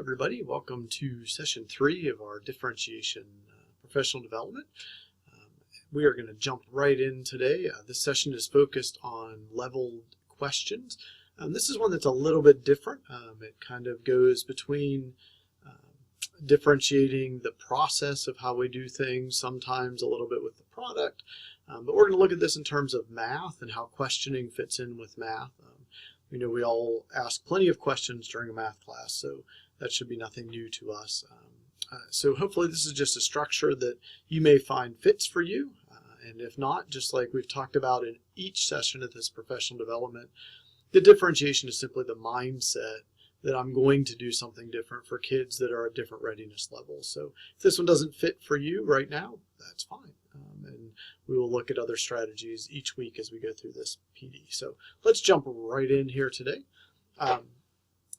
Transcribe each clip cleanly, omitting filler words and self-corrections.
everybody. Welcome to session 3 of our differentiation professional development. We are going to jump right in today. This session is focused on leveled questions. This is one that's a little bit different. It kind of goes between differentiating the process of how we do things, sometimes a little bit with the product. But we're going to look at this in terms of math and how questioning fits in with math. We know we all ask plenty of questions during a math class, so that should be nothing new to us. So hopefully this is just a structure that you may find fits for you, and if not, just like we've talked about in each session of this professional development, the differentiation is simply the mindset that I'm going to do something different for kids that are at different readiness levels. So if this one doesn't fit for you right now, that's fine. And we will look at other strategies each week as we go through this PD. So let's jump right in here today.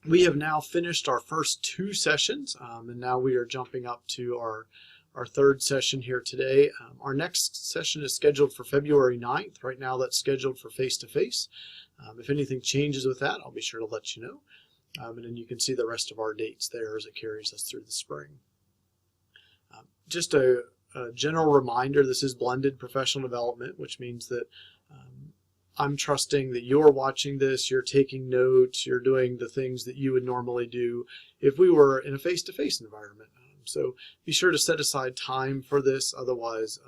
We have now finished our first 2 sessions, and now we are jumping up to our third session here today. Our next session is scheduled for February 9th. Right now that's scheduled for face-to-face. If anything changes with that, I'll be sure to let you know. And then you can see the rest of our dates there as it carries us through the spring. Just a general reminder, this is blended professional development, which means that I'm trusting that you're watching this, you're taking notes, you're doing the things that you would normally do if we were in a face-to-face environment. So be sure to set aside time for this, otherwise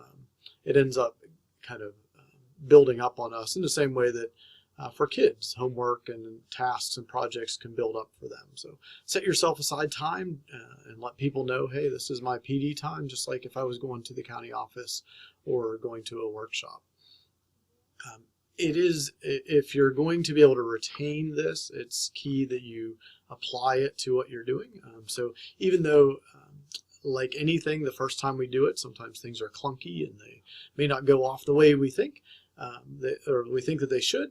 it ends up kind of building up on us in the same way that for kids, homework and tasks and projects can build up for them. So set yourself aside time and let people know, hey, this is my PD time, just like if I was going to the county office or going to a workshop. It is, if you're going to be able to retain this, it's key that you apply it to what you're doing. So even though, like anything, the first time we do it, sometimes things are clunky and they may not go off the way we think, or we think that they should.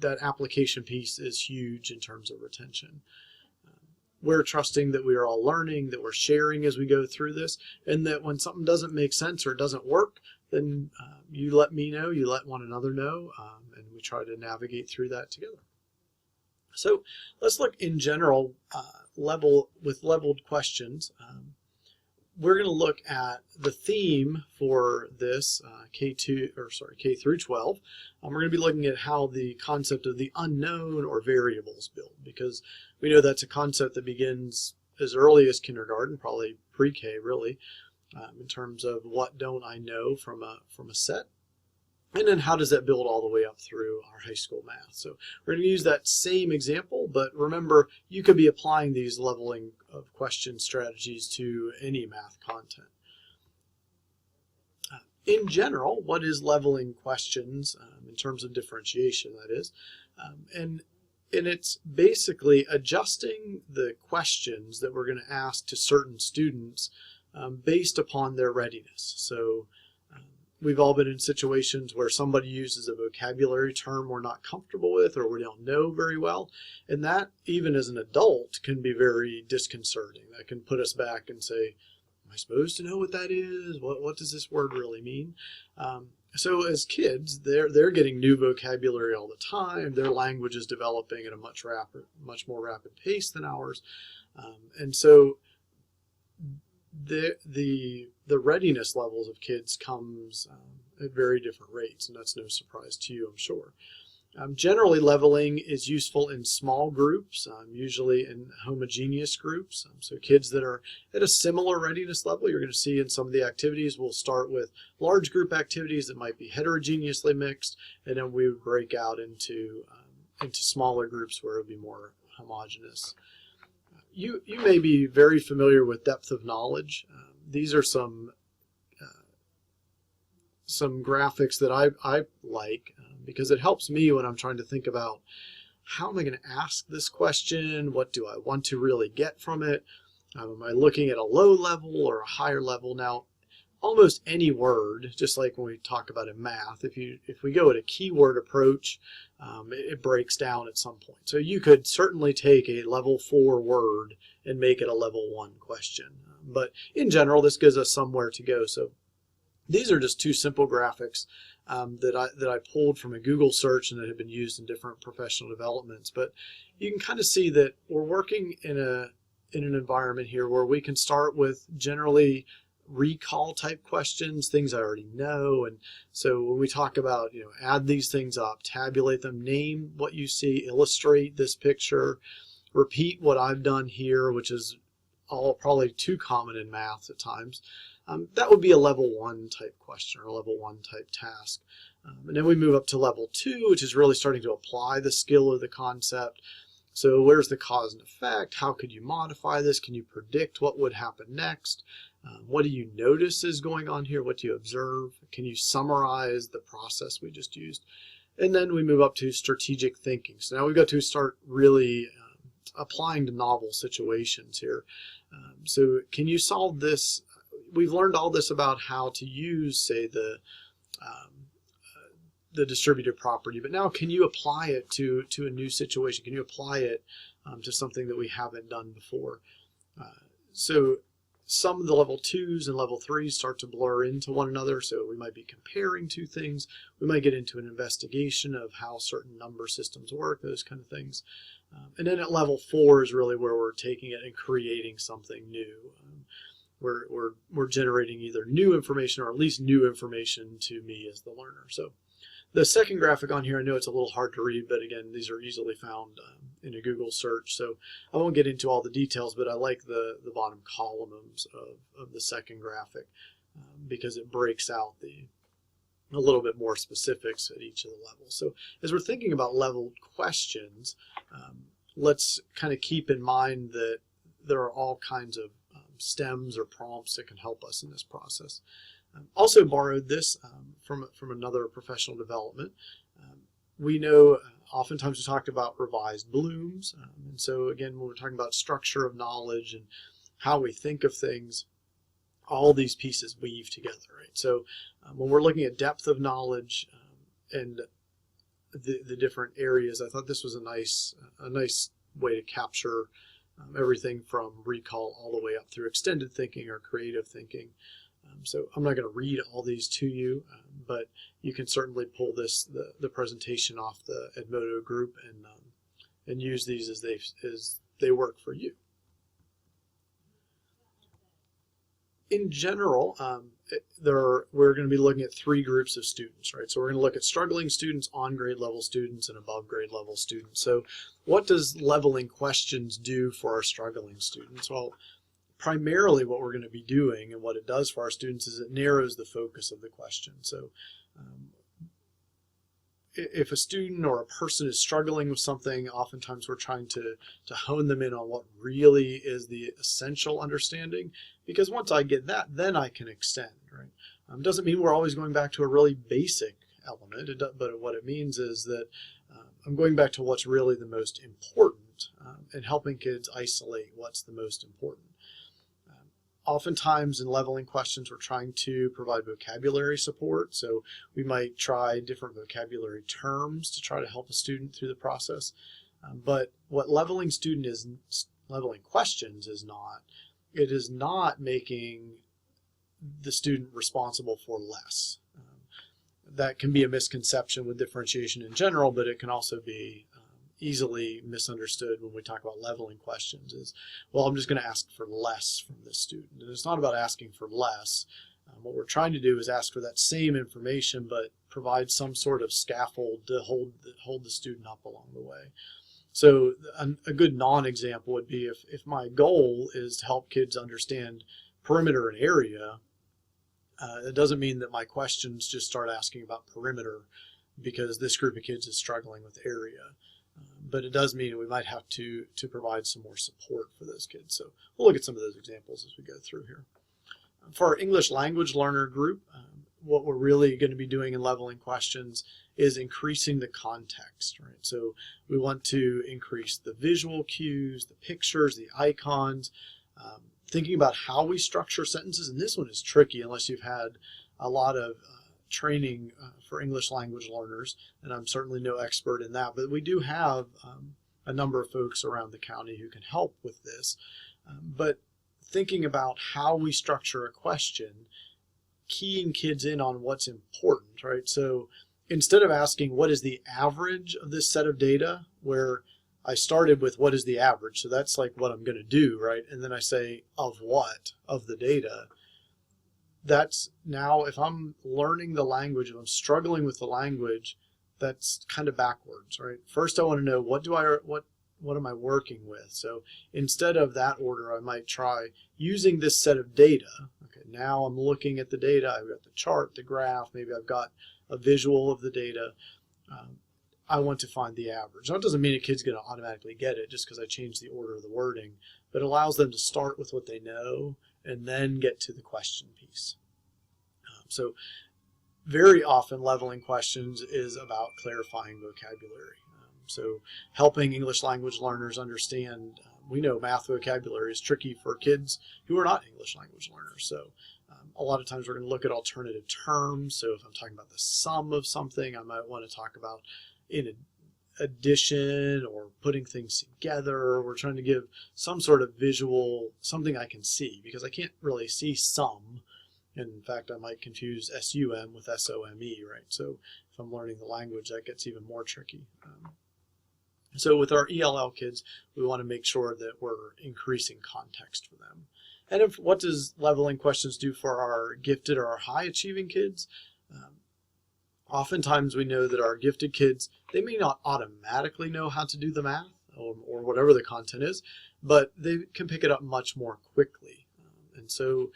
That application piece is huge in terms of retention. We're trusting that we are all learning, that we're sharing as we go through this, and that when something doesn't make sense or doesn't work, then you let me know, you let one another know, and we try to navigate through that together. So let's look in general, with leveled questions. We're going to look at the theme for this K through 12. We're going to be looking at how the concept of the unknown or variables build, because we know that's a concept that begins as early as kindergarten, probably pre-K really, in terms of what don't I know from a set, and then how does that build all the way up through our high school math. So we're going to use that same example, but remember, you could be applying these leveling of question strategies to any math content. In general, what is leveling questions in terms of differentiation, that is? And it's basically adjusting the questions that we're going to ask to certain students based upon their readiness. So we've all been in situations where somebody uses a vocabulary term we're not comfortable with or we don't know very well, and that, even as an adult, can be very disconcerting. That can put us back and say, am I supposed to know what that is? What does this word really mean? So as kids, they're getting new vocabulary all the time. Their language is developing at a much more rapid pace than ours, and so the readiness levels of kids comes at very different rates, and that's no surprise to you, I'm sure. Generally, leveling is useful in small groups, usually in homogeneous groups. So kids that are at a similar readiness level, you're going to see in some of the activities, we'll start with large group activities that might be heterogeneously mixed, and then we would break out into smaller groups where it would be more homogeneous. You may be very familiar with depth of knowledge. These are some graphics that I like because it helps me when I'm trying to think about how am I going to ask this question? What do I want to really get from it? Am I looking at a low level or a higher level? Now, almost any word, just like when we talk about in math, if we go at a keyword approach, it breaks down at some point. So you could certainly take a level 4 word and make it a level 1 question. But in general, this gives us somewhere to go. So these are just 2 simple graphics that I pulled from a Google search and that have been used in different professional developments. But you can kind of see that we're working in in an environment here where we can start with generally recall type questions, things I already know. And so when we talk about, add these things up, tabulate them, name what you see, illustrate this picture, repeat what I've done here, which is all probably too common in math at times. That would be a level 1 type question or a level 1 type task. And then we move up to level 2, which is really starting to apply the skill or the concept. So where's the cause and effect? How could you modify this? Can you predict what would happen next? What do you notice is going on here? What do you observe? Can you summarize the process we just used? And then we move up to strategic thinking. So now we've got to start really applying to novel situations here. So can you solve this? We've learned all this about how to use, say, the distributed property, but now can you apply it to a new situation? Can you apply it to something that we haven't done before? So some of the level 2s and level 3s start to blur into one another, so we might be comparing two things. We might get into an investigation of how certain number systems work, those kind of things. And then at level 4 is really where we're taking it and creating something new. We're generating either new information or at least new information to me as the learner. So the second graphic on here, I know it's a little hard to read, but again, these are easily found in a Google search. So I won't get into all the details, but I like the bottom columns of the second graphic because it breaks out a little bit more specifics at each of the levels. So as we're thinking about leveled questions, let's kind of keep in mind that there are all kinds of stems or prompts that can help us in this process. Also borrowed this from another professional development. We know oftentimes we talked about revised blooms, and so again, when we're talking about structure of knowledge and how we think of things, all these pieces weave together, right? So when we're looking at depth of knowledge and the different areas, I thought this was a nice way to capture everything from recall all the way up through extended thinking or creative thinking. So I'm not going to read all these to you, but you can certainly pull the presentation off the Edmodo group and use these as they work for you. In general, we're going to be looking at 3 groups of students, right? So we're going to look at struggling students, on grade level students, and above grade level students. So what does leveling questions do for our struggling students? Well, primarily what we're going to be doing and what it does for our students is it narrows the focus of the question. So if a student or a person is struggling with something, oftentimes we're trying to hone them in on what really is the essential understanding, because once I get that, then I can extend, right? Doesn't mean we're always going back to a really basic element, but what it means is that I'm going back to what's really the most important and helping kids isolate what's the most important. Oftentimes in leveling questions, we're trying to provide vocabulary support. So we might try different vocabulary terms to try to help a student through the process. But what leveling questions is not, it is not making the student responsible for less. That can be a misconception with differentiation in general, but it can also be easily misunderstood when we talk about leveling questions is, well, I'm just going to ask for less from this student. And it's not about asking for less. What we're trying to do is ask for that same information, but provide some sort of scaffold to hold the student up along the way. So a good non-example would be if my goal is to help kids understand perimeter and area, it doesn't mean that my questions just start asking about perimeter because this group of kids is struggling with area. But it does mean we might have to provide some more support for those kids. So we'll look at some of those examples as we go through here. For our English language learner group, what we're really going to be doing in leveling questions is increasing the context, right? So we want to increase the visual cues, the pictures, the icons, thinking about how we structure sentences. And this one is tricky unless you've had a lot of training for English language learners, and I'm certainly no expert in that, but we do have a number of folks around the county who can help with this. But thinking about how we structure a question, keying kids in on what's important, right? So instead of asking what is the average of this set of data, where I started with what is the average, so that's like what I'm going to do, right? And then I say of what? Of the data. That's now, if I'm learning the language, if I'm struggling with the language, that's kind of backwards, right? First I want to know what am I working with? So instead of that order, I might try using this set of data. Okay, now I'm looking at the data. I've got the chart, the graph, maybe I've got a visual of the data. I want to find the average. Now, it doesn't mean a kid's going to automatically get it just because I changed the order of the wording, but it allows them to start with what they know and then get to the question piece. So very often leveling questions is about clarifying vocabulary. So helping English language learners understand, we know math vocabulary is tricky for kids who are not English language learners. So a lot of times we're going to look at alternative terms. So if I'm talking about the sum of something, I might want to talk about in addition or putting things together. We're trying to give some sort of visual, something I can see, because I can't really see sum. In fact, I might confuse SUM with SOME, right? So if I'm learning the language, that gets even more tricky. So with our ELL kids, we want to make sure that we're increasing context for them. And what does leveling questions do for our gifted or our high achieving kids? Oftentimes we know that our gifted kids, they may not automatically know how to do the math or whatever the content is, but they can pick it up much more quickly. And so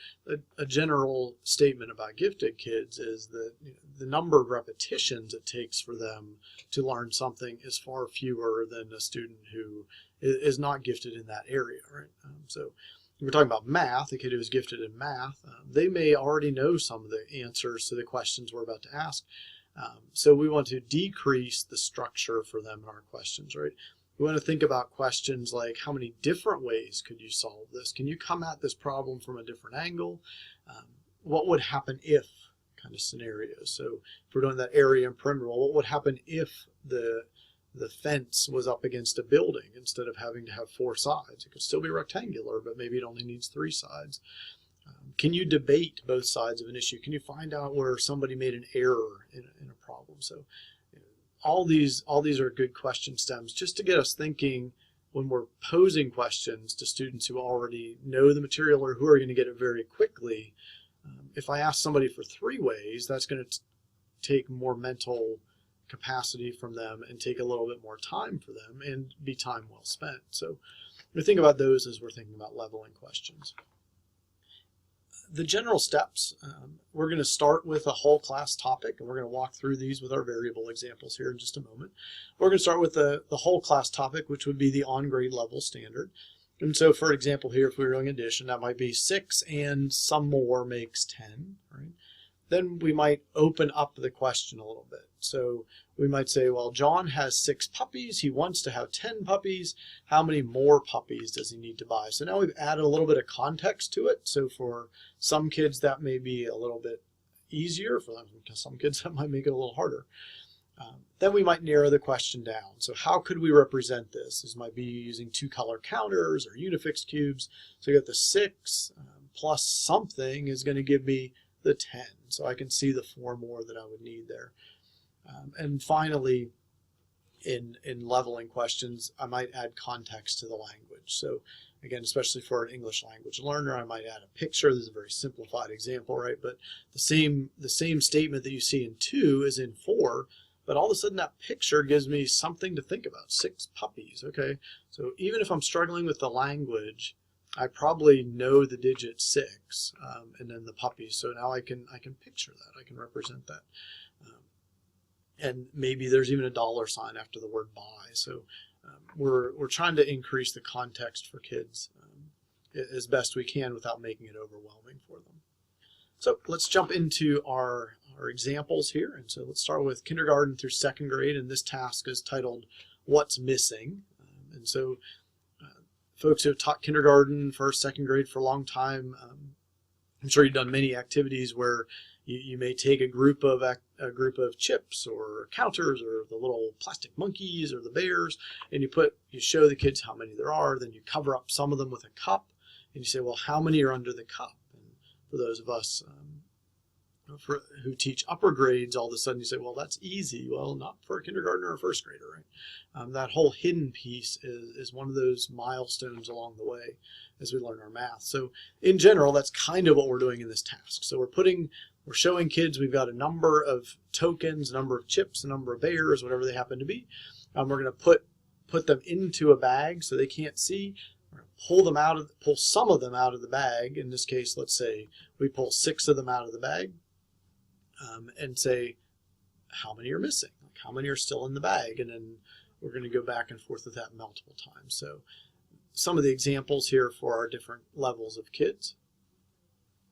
a general statement about gifted kids is that the number of repetitions it takes for them to learn something is far fewer than a student who is not gifted in that area, right? So if we're talking about math, a kid who is gifted in math, they may already know some of the answers to the questions we're about to ask. So we want to decrease the structure for them in our questions, right? We want to think about questions like, how many different ways could you solve this? Can you come at this problem from a different angle? What would happen if kind of scenarios? So if we're doing that area and perimeter, what would happen if the fence was up against a building instead of having to have 4 sides? It could still be rectangular, but maybe it only needs 3 sides. Can you debate both sides of an issue? Can you find out where somebody made an error in a problem? So all these are good question stems just to get us thinking when we're posing questions to students who already know the material or who are going to get it very quickly. If I ask somebody for 3 ways, that's going to take more mental capacity from them and take a little bit more time for them and be time well spent. So we think about those as we're thinking about leveling questions. The general steps, we're going to start with a whole class topic, and we're going to walk through these with our variable examples here in just a moment. We're going to start with the whole class topic, which would be the on-grade level standard. And so, for example, here, if we were doing addition, that might be 6 and some more makes 10, right? Then we might open up the question a little bit. So we might say, well, John has 6 puppies. He wants to have 10 puppies. How many more puppies does he need to buy? So now we've added a little bit of context to it. So for some kids, that may be a little bit easier. For them, because some kids, that might make it a little harder. Then we might narrow the question down. So how could we represent this? This might be using 2-color counters or unifix cubes. So you got the 6 plus something is going to give me the 10. So I can see the 4 more that I would need there. And finally, in leveling questions, I might add context to the language. So again, especially for an English language learner, I might add a picture. This is a very simplified example, right? But the same statement that you see in 2 is in 4, but all of a sudden that picture gives me something to think about. 6 puppies, okay? So even if I'm struggling with the language, I probably know the digit 6 and then the puppies. So now I can picture that. I can represent that. And maybe there's even a $sign after the word buy. So we're trying to increase the context for kids as best we can without making it overwhelming for them. So let's jump into our examples here. And so let's start with kindergarten through 2nd grade. And this task is titled, What's Missing? And so folks who have taught kindergarten, 1st, 2nd grade for a long time, I'm sure you've done many activities where you may take a group of chips or counters or the little plastic monkeys or the bears, and you show the kids how many there are. Then you cover up some of them with a cup, and you say, well, how many are under the cup? And for those of us who teach upper grades, all of a sudden you say, well, that's easy. Well, not for a kindergartner or a first grader, right? That whole hidden piece is one of those milestones along the way as we learn our math. So in general, that's kind of what we're doing in this task. So we're showing kids we've got a number of tokens, a number of chips, a number of bears, whatever they happen to be. We're going to put them into a bag so they can't see. We're going to pull some of them out of the bag. In this case, let's say we pull 6 of them out of the bag. And say how many are missing, like how many are still in the bag, and then we're going to go back and forth with that multiple times. So some of the examples here for our different levels of kids,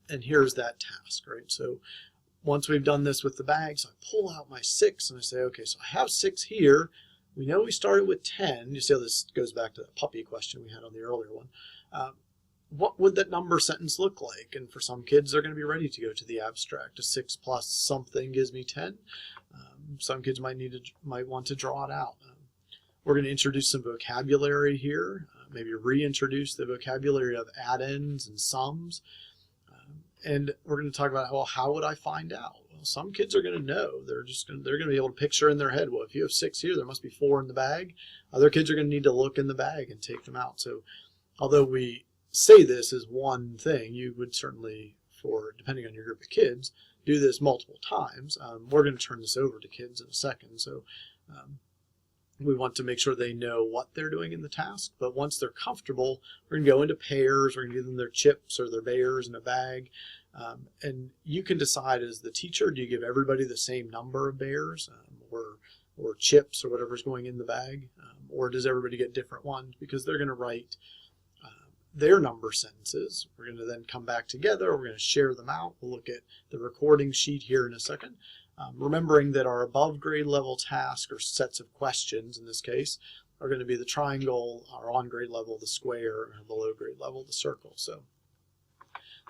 and here's that task, right? So once we've done this with the bags, I pull out my 6 and I say, okay, so I have 6 here. We know we started with 10. You see how this goes back to the puppy question we had on the earlier one. What would that number sentence look like? And for some kids, they're going to be ready to go to the abstract. A 6 plus something gives me 10. Some kids might want to draw it out. We're going to introduce some vocabulary here, maybe reintroduce the vocabulary of add-ins and sums. And we're going to talk about, well, how would I find out? Well, some kids are going to know. They're going to be able to picture in their head, well, if you have 6 here, there must be 4 in the bag. Other kids are going to need to look in the bag and take them out. So although we say this as one thing, you would certainly, depending on your group of kids, do this multiple times. We're going to turn this over to kids in a second, so we want to make sure they know what they're doing in the task. But once they're comfortable, we're going to go into pairs. We're going to give them their chips or their bears in a bag, and you can decide as the teacher, do you give everybody the same number of bears or chips or whatever's going in the bag, or does everybody get different ones, because they're going to write their number sentences. We're going to then come back together. We're going to share them out. We'll look at the recording sheet here in a second. Remembering that our above grade level task or sets of questions in this case are going to be the triangle, our on grade level, the square, and below grade level, the circle. So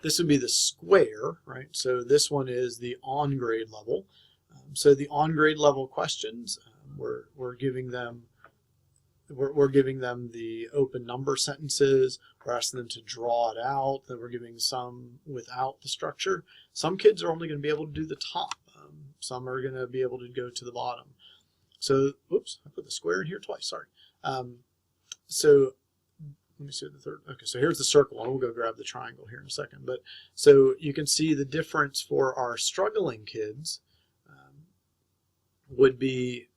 this would be the square, right? So this one is the on grade level. So the on grade level questions, we're giving them the open number sentences. We're asking them to draw it out. Then we're giving some without the structure. Some kids are only going to be able to do the top. Some are going to be able to go to the bottom. So, oops, I put the square in here twice, sorry. So let me see the third. Okay, so here's the circle, and we'll go grab the triangle here in a second. But so you can see the difference for our struggling kids would be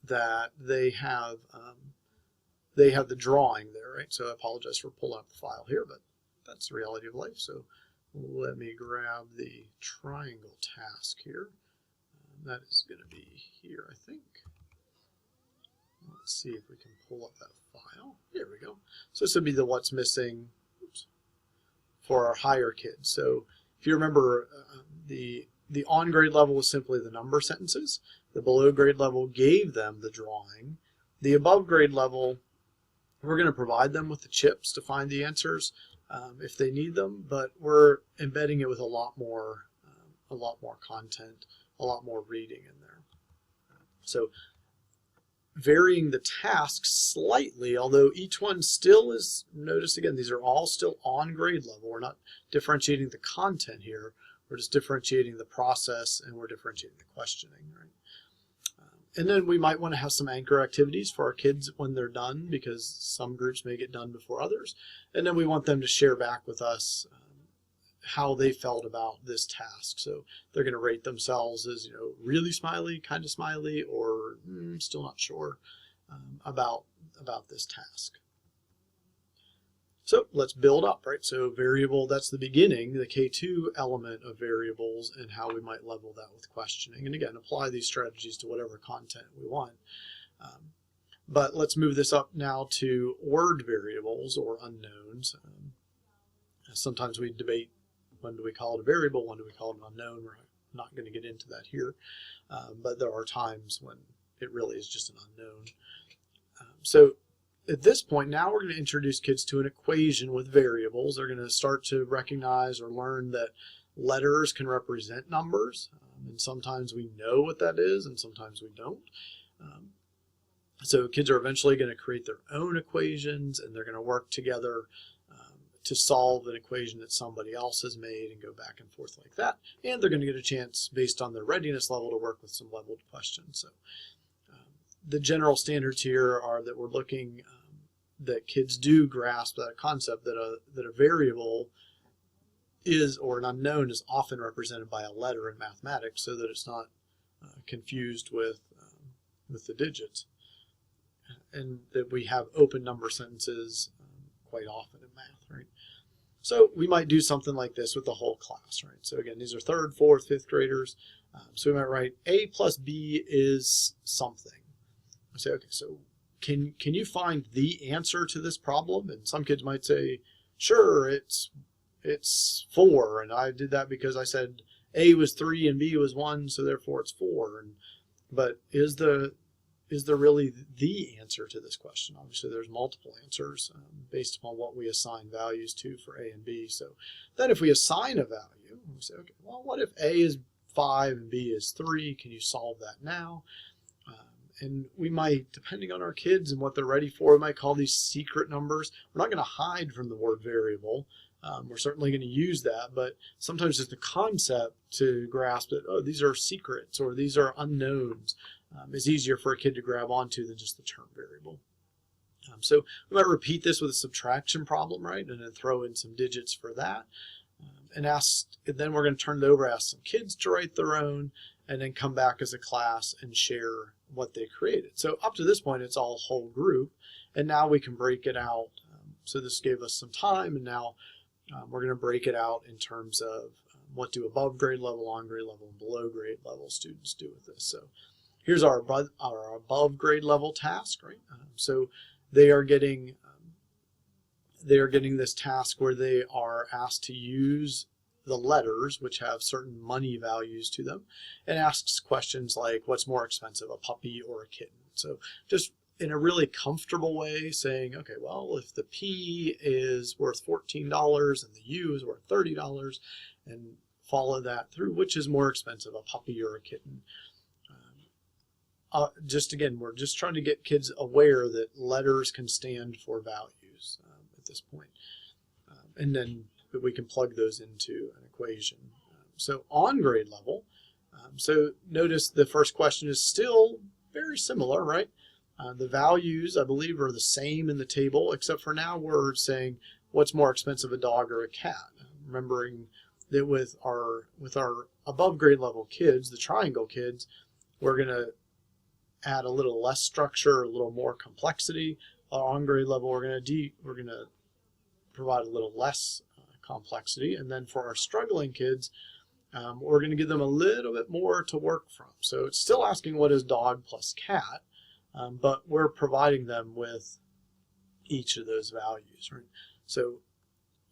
that they have the drawing there, right? So I apologize for pulling up the file here, but that's the reality of life. So let me grab the triangle task here. That is going to be here, I think. Let's see if we can pull up that file. Here we go. So this would be the what's missing for our higher kids. So if you remember, the on grade level was simply the number sentences. The below grade level gave them the drawing. The above grade level, we're going to provide them with the chips to find the answers if they need them, but we're embedding it with a lot more content, a lot more reading in there. So varying the tasks slightly, although each one still is, notice again, these are all still on grade level. We're not differentiating the content here. We're just differentiating the process, and we're differentiating the questioning, right? And then we might want to have some anchor activities for our kids when they're done, because some groups may get done before others. And then we want them to share back with us how they felt about this task. So they're going to rate themselves as, really smiley, kind of smiley, or still not sure about this task. So let's build up, right? So variable, that's the beginning, the K2 element of variables, and how we might level that with questioning. And again, apply these strategies to whatever content we want. But let's move this up now to word variables or unknowns. Sometimes we debate, when do we call it a variable, when do we call it an unknown? We're not going to get into that here. But there are times when it really is just an unknown. So at this point, now we're going to introduce kids to an equation with variables. They're going to start to recognize or learn that letters can represent numbers. And sometimes we know what that is, and sometimes we don't. So kids are eventually going to create their own equations, and they're going to work together to solve an equation that somebody else has made and go back and forth like that. And they're going to get a chance, based on their readiness level, to work with some leveled questions. So the general standards here are that we're looking that kids do grasp that concept that a variable is, or an unknown is, often represented by a letter in mathematics, so that it's not confused with the digits, and that we have open number sentences quite often in math, right? So we might do something like this with the whole class, right? So again, these are 3rd, 4th, 5th graders. So we might write A plus B is something. I say, okay, so can you find the answer to this problem? And some kids might say, sure, it's 4, and I did that because I said A was 3 and B was 1, so therefore it's 4. But is there really the answer to this question? Obviously, there's multiple answers based upon what we assign values to for A and B. So then if we assign a value, we say, okay, well, what if A is 5 and B is 3? Can you solve that now? And we might, depending on our kids and what they're ready for, we might call these secret numbers. We're not going to hide from the word variable. We're certainly going to use that, but sometimes just the concept to grasp that, oh, these are secrets or these are unknowns, is easier for a kid to grab onto than just the term variable. So we might repeat this with a subtraction problem, right, and then throw in some digits for that. And then we're going to turn it over, ask some kids to write their own, and then come back as a class and share what they created. So up to this point, it's all whole group, and now we can break it out. So this gave us some time, and now we're going to break it out in terms of what do above grade level, on grade level, and below grade level students do with this. So here's our above grade level task, right? So they are getting this task where they are asked to use the letters, which have certain money values to them, and asks questions like, what's more expensive, a puppy or a kitten? So just in a really comfortable way saying, okay, well, if the P is worth $14 and the U is worth $30, and follow that through, which is more expensive, a puppy or a kitten? Just again, we're just trying to get kids aware that letters can stand for values at this point. And then we can plug those into an equation. So on grade level, so notice the first question is still very similar, right? The values, I believe, are the same in the table, except for now we're saying what's more expensive, a dog or a cat? Remembering that with our above grade level kids, the triangle kids, we're going to add a little less structure, a little more complexity. On grade level, we're going to provide a little less complexity, and then for our struggling kids, we're going to give them a little bit more to work from. So it's still asking what is dog plus cat, but we're providing them with each of those values, right? So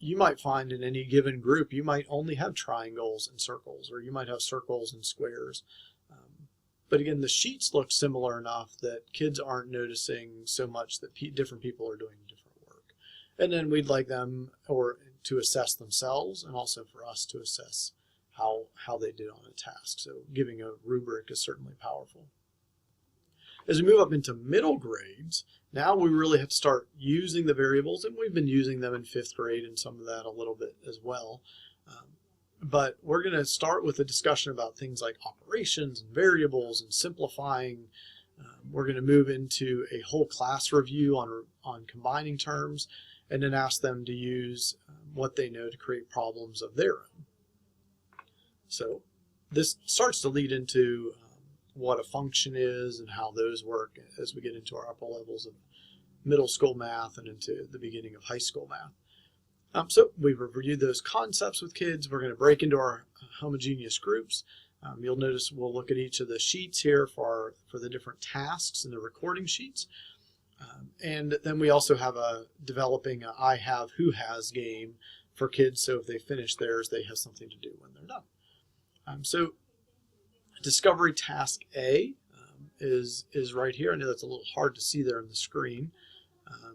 you might find in any given group, you might only have triangles and circles, or you might have circles and squares. But again, the sheets look similar enough that kids aren't noticing so much that different people are doing different work. And then we'd like them to assess themselves, and also for us to assess how they did on a task. So giving a rubric is certainly powerful. As we move up into middle grades, now we really have to start using the variables, and we've been using them in 5th grade and some of that a little bit as well. But we're going to start with a discussion about things like operations and variables and simplifying. We're going to move into a whole class review on combining terms, and then ask them to use what they know to create problems of their own. So this starts to lead into what a function is and how those work as we get into our upper levels of middle school math and into the beginning of high school math. So we've reviewed those concepts with kids. We're going to break into our homogeneous groups. You'll notice we'll look at each of the sheets here for the different tasks in the recording sheets. And then we also have developing a I have, who has game for kids, so if they finish theirs, they have something to do when they're done. So discovery task A is right here. I know that's a little hard to see there on the screen.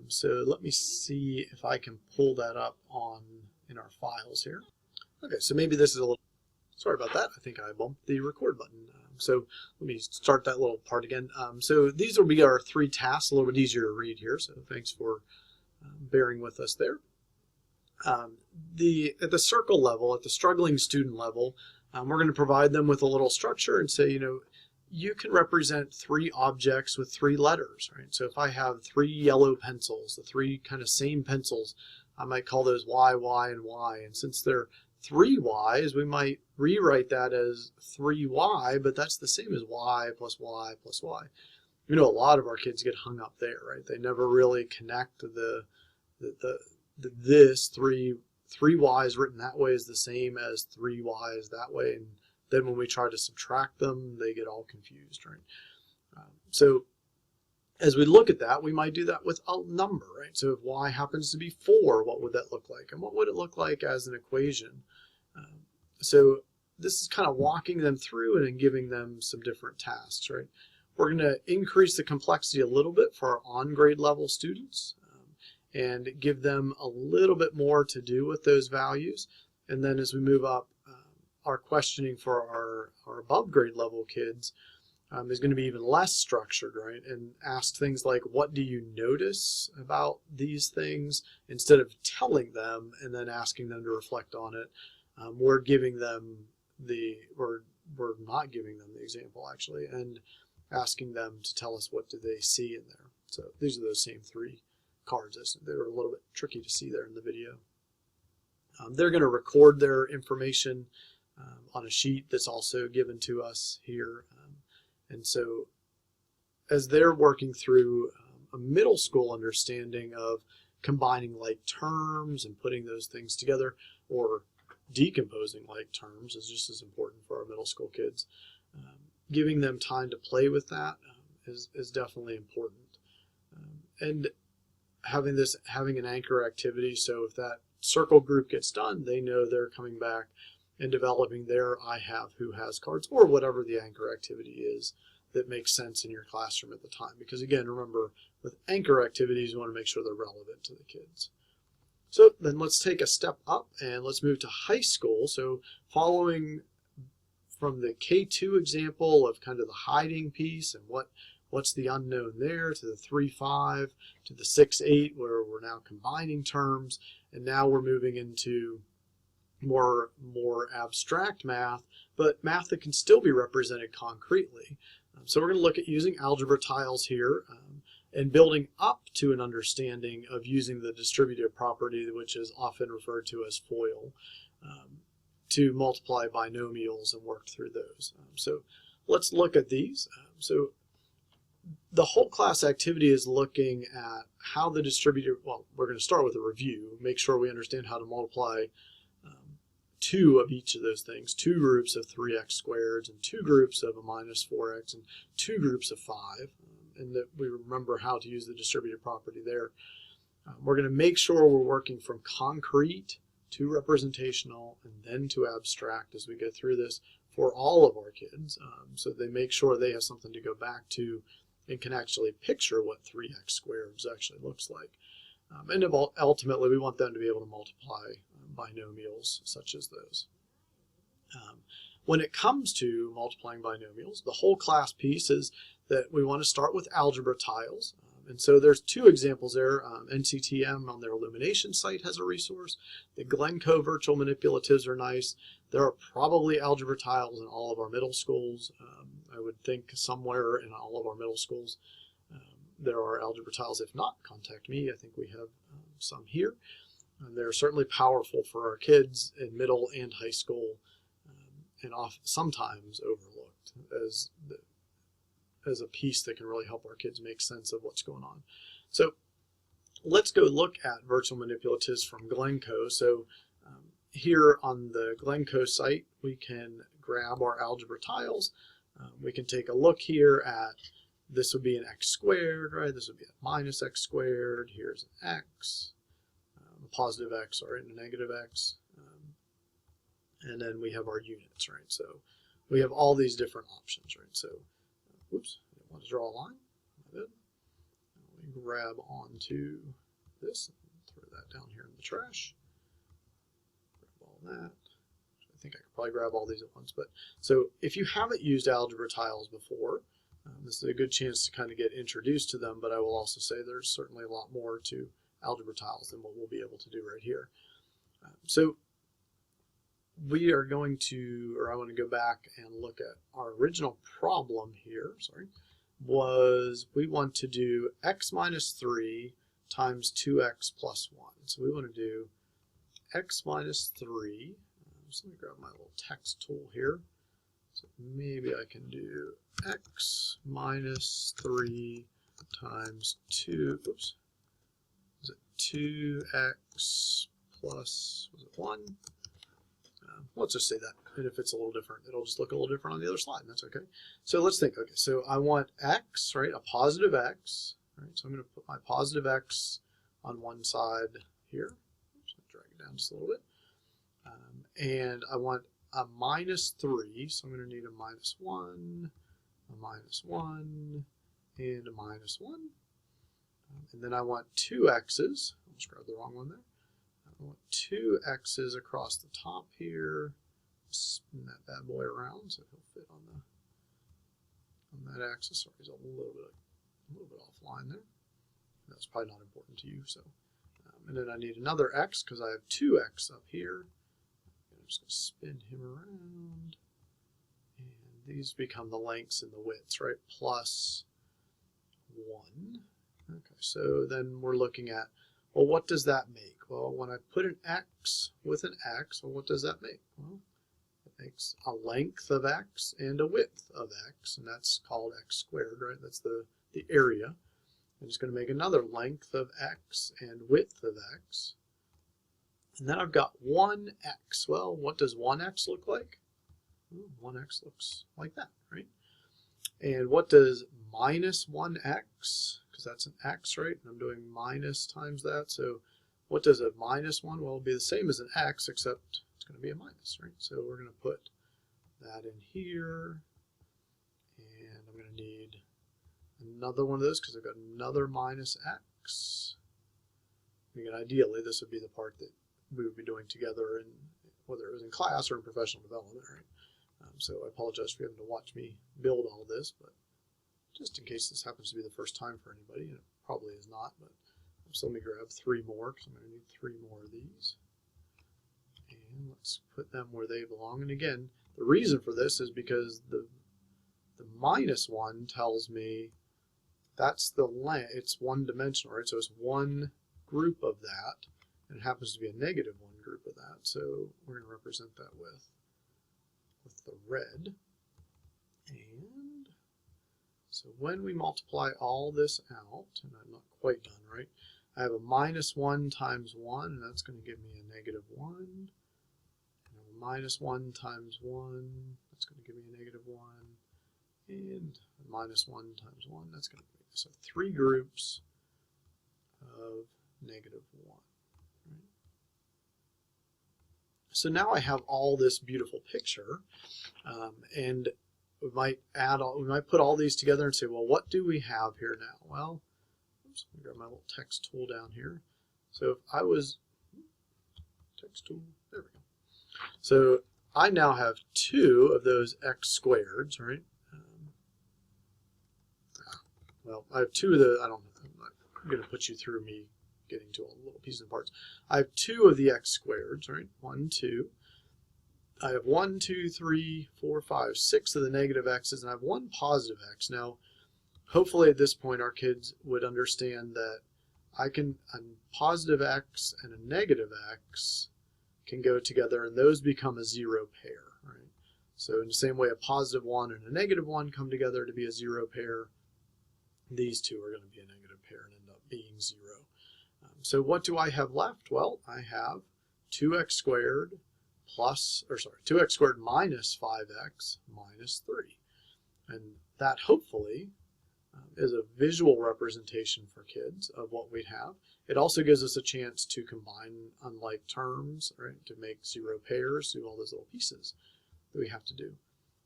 So let me see if I can pull that up in our files here. Okay, so maybe this is a little, sorry about that. I think I bumped the record button. So let me start that little part again. So these will be our 3 tasks, a little bit easier to read here. So thanks for bearing with us there. At the circle level, at the struggling student level, we're going to provide them with a little structure and say, you can represent 3 objects with 3 letters, right? So if I have 3 yellow pencils, the 3 kind of same pencils, I might call those Y, Y, and Y. And since they're 3 Y's, we might rewrite that as 3Y, but that's the same as Y plus Y plus Y. A lot of our kids get hung up there, right? They never really connect this 3 Y's written that way is the same as 3 Y's that way, and then when we try to subtract them, they get all confused, right? So as we look at that, we might do that with a number, right? So if Y happens to be 4, what would that look like? And what would it look like as an equation? So this is kind of walking them through and then giving them some different tasks, right? We're going to increase the complexity a little bit for our on-grade level students and give them a little bit more to do with those values. And then as we move up, our questioning for our above grade level kids is going to be even less structured, right? And ask things like, what do you notice about these things? Instead of telling them and then asking them to reflect on it, we're giving them we're not giving them the example actually, and asking them to tell us what do they see in there. So these are those same 3 cards. They were a little bit tricky to see there in the video. They're going to record their information on a sheet that's also given to us here. And so as they're working through a middle school understanding of combining like terms and putting those things together, or decomposing like terms is just as important for our middle school kids. Giving them time to play with that is definitely important. And having an anchor activity, so if that circle group gets done, they know they're coming back and developing their I have, who has cards, or whatever the anchor activity is that makes sense in your classroom at the time. Because again, remember, with anchor activities, you want to make sure they're relevant to the kids. So then let's take a step up and let's move to high school. So following from the K2 example of kind of the hiding piece and what's the unknown there, to the 3-5, to the 6-8, where we're now combining terms, and now we're moving into more abstract math, but math that can still be represented concretely. So we're going to look at using algebra tiles here and building up to an understanding of using the distributive property, which is often referred to as FOIL, to multiply binomials and work through those. So let's look at these. So the whole class activity is looking at how the distributive, well, we're going to start with a review, make sure we understand how to multiply 2 of each of those things, 2 groups of 3x squareds and 2 groups of a minus 4x and 2 groups of 5, and that we remember how to use the distributive property there. We're going to make sure we're working from concrete to representational and then to abstract as we go through this for all of our kids, so they make sure they have something to go back to and can actually picture what 3x squareds actually looks like. And ultimately, we want them to be able to multiply binomials such as those. When it comes to multiplying binomials, the whole class piece is that we want to start with algebra tiles. And so there's 2 examples there. NCTM on their Illumination site has a resource. The Glencoe virtual manipulatives are nice. There are probably algebra tiles in all of our middle schools. I would think somewhere in all of our middle schools there are algebra tiles. If not, contact me. I think we have some here. And they're certainly powerful for our kids in middle and high school, and sometimes overlooked as a piece that can really help our kids make sense of what's going on. So let's go look at virtual manipulatives from Glencoe. So here on the Glencoe site, we can grab our algebra tiles. We can take a look here at, this would be an x squared, right? This would be a minus x squared. Here's an x, a positive x, or a negative x. And then we have our units, right? So we have all these different options, right? So, oops, I didn't want to draw a line. Let me grab onto this and throw that down here in the trash. Grab all that. I think I could probably grab all these at once. But so if you haven't used algebra tiles before, this is a good chance to kind of get introduced to them, but I will also say there's certainly a lot more to algebra tiles than what we'll be able to do right here. So we are going to, or I want to go back and look at our original problem here, was we want to do x minus 3 times 2x plus 1. So we want to do x minus 3. So let me grab my little text tool here. So maybe I can do x minus 3 times 2, oops, is it 2x plus, was it 1? Let's just say that, and if it's a little different, it'll just look a little different on the other slide, and that's okay. So let's think, okay, so I want x, right, a positive x, right, so I'm going to put my positive x on one side here. Oops, drag it down just a little bit. And I want a minus 3, so I'm going to need a minus 1, a minus 1, and a minus 1. And then I want two x's. I'll just grab the wrong one there. I want two x's across the top here. Spin that bad boy around so he'll fit on that axis. Sorry, he's a little bit offline there. That's probably not important to you. So, and then I need another x because I have 2x up here. I'm just going to spin him around, and these become the lengths and the widths, right? Plus 1. Okay, so then we're looking at, well, what does that make? Well, when I put an x with an x, well, what does that make? Well, it makes a length of x and a width of x, and that's called x squared, right? That's the area. I'm just going to make another length of x and width of x. And then I've got 1x. Well, what does 1x look like? Well, 1x looks like that, right? And what does minus 1x? Because that's an x, right? And I'm doing minus times that. So what does a minus 1? Well, it'll be the same as an x, except it's going to be a minus, right? So we're going to put that in here. And I'm going to need another one of those because I've got another minus x. Again, ideally, this would be the part that we would be doing together, in whether it was in class or in professional development, right? So I apologize for having to watch me build all this, but just in case this happens to be the first time for anybody, and it probably is not, but so let me grab 3 more because I'm going to need 3 more of these. And let's put them where they belong. And again, the reason for this is because the minus 1 tells me that's the length. It's one dimensional, right? So it's one group of that, and it happens to be a negative one group of that. So we're going to represent that with the red. And so when we multiply all this out, and I'm not quite done, right? I have a minus 1 times 1, and that's going to give me a negative 1. And a minus 1 times 1, that's going to give me a negative 1. And a minus 1 times 1, that's going to give me, so 3 groups of negative 1. Right? So now I have all this beautiful picture, and we might put all these together and say, well, what do we have here now? Well, oops, let me grab my little text tool down here. So if I was, text tool, there we go. So I now have 2 of those x squareds, right? Well, I have 2 of the, I'm not going to put you through me getting to all the little pieces and parts. I have 2 of the x squareds, right? 1, 2. I have 1, 2, 3, 4, 5, 6 of the negative x's, and I have 1 positive x. Now, hopefully at this point our kids would understand that a positive x and a negative x can go together, and those become a 0 pair, right? So in the same way a positive 1 and a negative 1 come together to be a 0 pair, these two are going to be a negative pair and end up being 0. So what do I have left? Well, I have 2x squared plus, or sorry, 2x squared minus 5x minus 3. And that hopefully is a visual representation for kids of what we have. It also gives us a chance to combine unlike terms, right, to make 0 pairs, do all those little pieces that we have to do.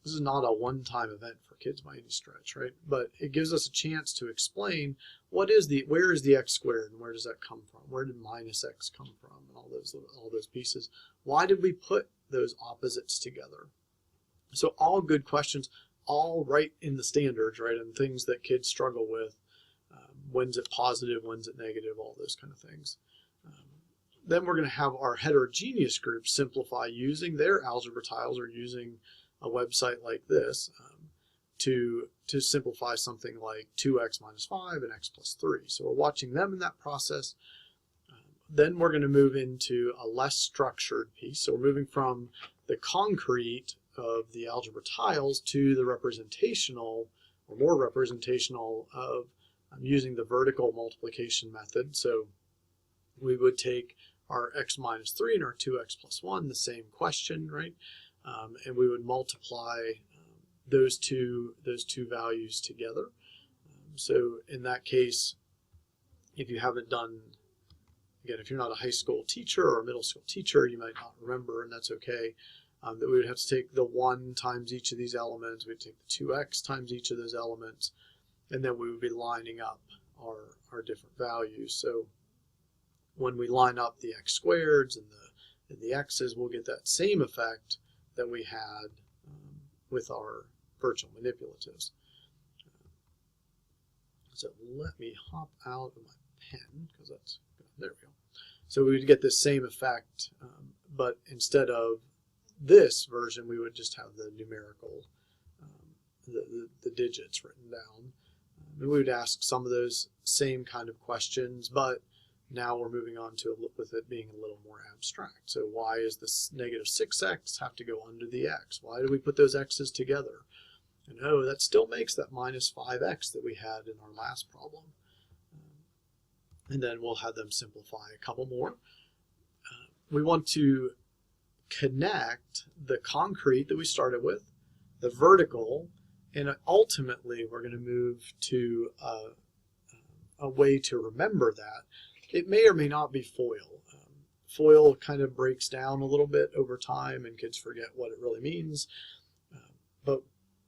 This is not a one-time event for kids by any stretch, right? But it gives us a chance to explain where is the x squared and where does that come from? Where did minus x come from? And all those pieces. Why did we put those opposites together? So all good questions, all right in the standards, right? And things that kids struggle with. When's it positive? When's it negative? All those kind of things. then we're going to have our heterogeneous group simplify using their algebra tiles or using a website like this to simplify something like 2x minus 5 and x plus 3. So we're watching them in that process. Then we're going to move into a less structured piece. So we're moving from the concrete of the algebra tiles to the representational, or more representational, of using the vertical multiplication method. So we would take our x minus 3 and our 2x plus 1, the same question, right? And we would multiply those two values together. So in that case, if you haven't done, again, if you're not a high school teacher or a middle school teacher, you might not remember, and that's okay, that we would have to take the 1 times each of these elements, we'd take the 2x times each of those elements, and then we would be lining up our different values. So when we line up the x squareds and the x's, we'll get that same effect that we had with our virtual manipulatives. So let me hop out of my pen, because that's, there we go. So we would get this same effect, but instead of this version, we would just have the numerical, the digits written down. And we would ask some of those same kind of questions, but now we're moving on to with it being a little more abstract. So why is this negative 6x have to go under the x? Why do we put those x's together? And oh, that still makes that minus 5x that we had in our last problem. And then we'll have them simplify a couple more. We want to connect the concrete that we started with, the vertical, and ultimately we're going to move to a way to remember that. It may or may not be FOIL. FOIL kind of breaks down a little bit over time and kids forget what it really means. But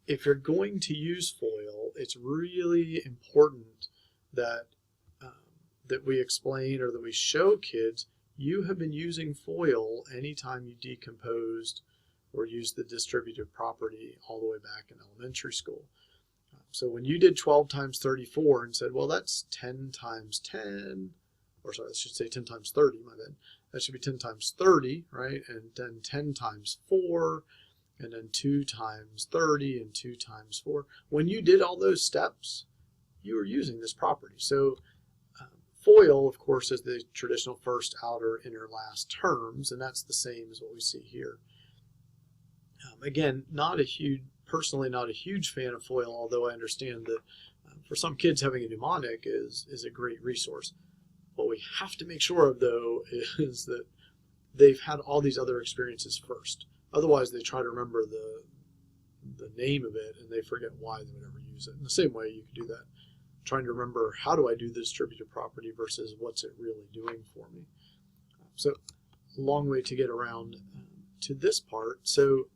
if you're going to use FOIL, it's really important that that we explain or that we show kids you have been using FOIL anytime you decomposed or used the distributive property all the way back in elementary school. So when you did 12 times 34 and said, well, that's 10 times 10, or sorry, I should say 10 times 30, my bad. That should be 10 times 30, right? And then 10 times 4, and then 2 times 30, and 2 times 4. When you did all those steps, you were using this property. So FOIL, of course, is the traditional first, outer, inner, last terms, and that's the same as what we see here. Again, personally not a huge fan of FOIL, although I understand that for some kids having a mnemonic is a great resource. What we have to make sure of, though, is that they've had all these other experiences first. Otherwise, they try to remember the name of it, and they forget why they would ever use it. In the same way, you can do that. Trying to remember, how do I do the distributive property versus what's it really doing for me? So a long way to get around to this part. So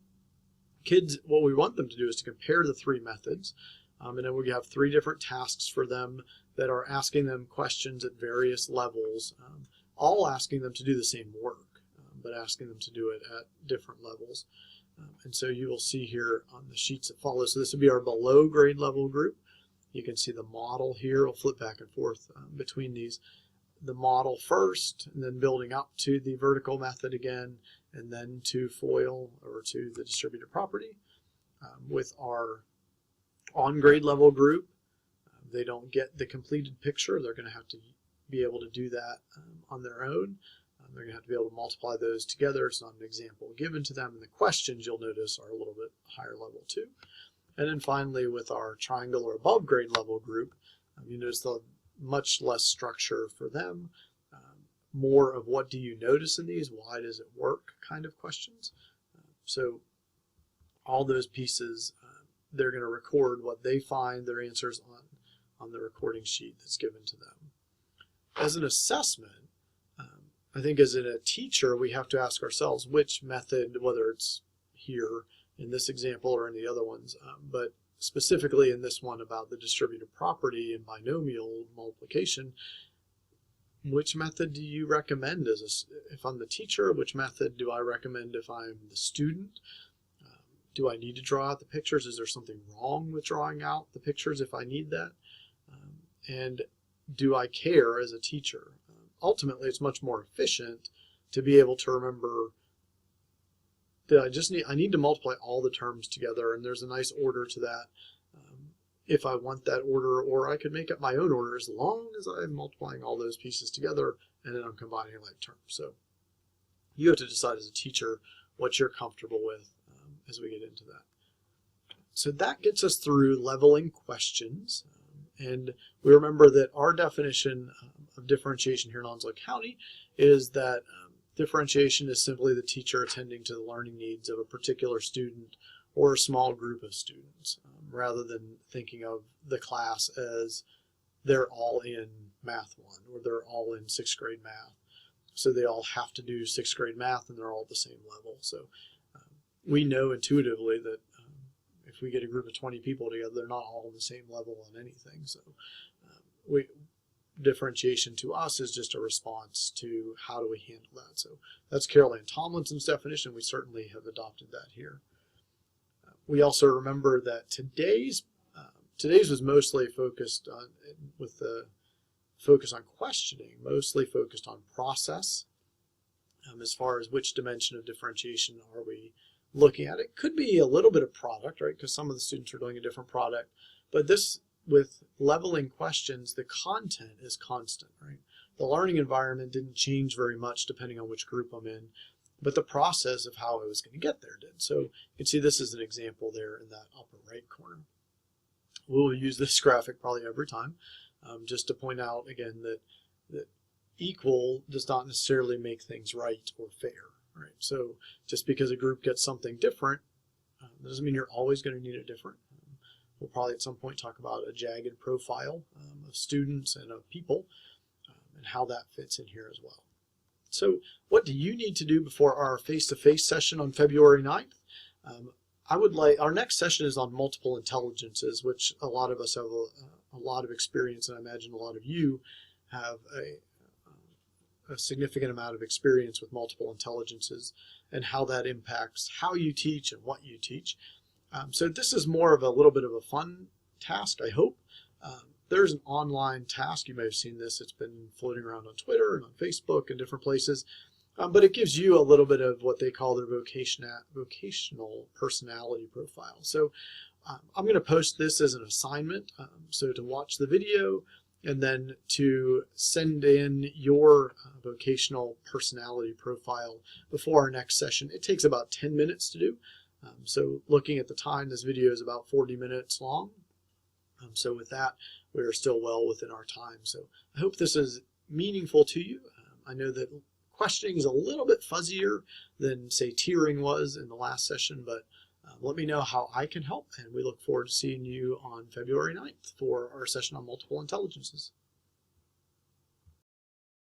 kids, what we want them to do is to compare the 3 methods, and then we have 3 different tasks for them that are asking them questions at various levels, all asking them to do the same work, but asking them to do it at different levels. And so you will see here on the sheets that follow, so this would be our below grade level group. You can see the model here. We'll flip back and forth between these. The model first, and then building up to the vertical method again, and then to FOIL, or to the distributive property. With our on-grade level group, they don't get the completed picture. They're going to have to be able to do that on their own. They're going to have to be able to multiply those together. It's not an example given to them. And the questions, you'll notice, are a little bit higher level too. And then finally, with our triangle or above grade level group, you notice the much less structure for them, more of what do you notice in these, why does it work kind of questions. So all those pieces, they're going to record what they find, their answers on the recording sheet that's given to them. As an assessment, I think as a teacher, we have to ask ourselves which method, whether it's here in this example or in the other ones, but specifically in this one about the distributive property and binomial multiplication, which method do you recommend if I'm the teacher? Which method do I recommend if I'm the student? Do I need to draw out the pictures? Is there something wrong with drawing out the pictures if I need that? And do I care as a teacher? ultimately it's much more efficient to be able to remember that I need to multiply all the terms together, and there's a nice order to that if I want that order, or I could make up my own order as long as I'm multiplying all those pieces together and then I'm combining like terms. So you have to decide as a teacher what you're comfortable with as we get into that. So that gets us through leveling questions. And we remember that our definition of differentiation here in Onslow County is that differentiation is simply the teacher attending to the learning needs of a particular student or a small group of students, rather than thinking of the class as they're all in Math 1 or they're all in 6th grade math. So they all have to do 6th grade math and they're all at the same level. So we know intuitively that if we get a group of 20 people together, they're not all on the same level on anything. So differentiation to us is just a response to how do we handle that. So that's Carol Ann Tomlinson's definition. We certainly have adopted that here. We also remember that today's was mostly focused on, with the focus on questioning, mostly focused on process. As far as which dimension of differentiation are we looking at. It could be a little bit of product, right? Because some of the students are doing a different product. But this, with leveling questions, the content is constant, right? The learning environment didn't change very much depending on which group I'm in, but the process of how I was going to get there did. So you can see this is an example there in that upper right corner. We'll use this graphic probably every time, just to point out again that equal does not necessarily make things right or fair, right? So just because a group gets something different, doesn't mean you're always going to need it different. We'll probably at some point talk about a jagged profile of students and of people and how that fits in here as well. So what do you need to do before our face-to-face session on February 9th? Our next session is on multiple intelligences, which a lot of us have a lot of experience, and I imagine a lot of you have a significant amount of experience with multiple intelligences and how that impacts how you teach and what you teach. So this is more of a little bit of a fun task, I hope. There's an online task. You may have seen this. It's been floating around on Twitter and on Facebook and different places. But it gives you a little bit of what they call their vocational personality profile. So I'm going to post this as an assignment. So to watch the video and then to send in your vocational personality profile before our next session. It takes about 10 minutes to do. So looking at the time, this video is about 40 minutes long. So with that, we're still well within our time. So I hope this is meaningful to you. I know that questioning is a little bit fuzzier than, say, tiering was in the last session, but let me know how I can help, and we look forward to seeing you on February 9th for our session on multiple intelligences.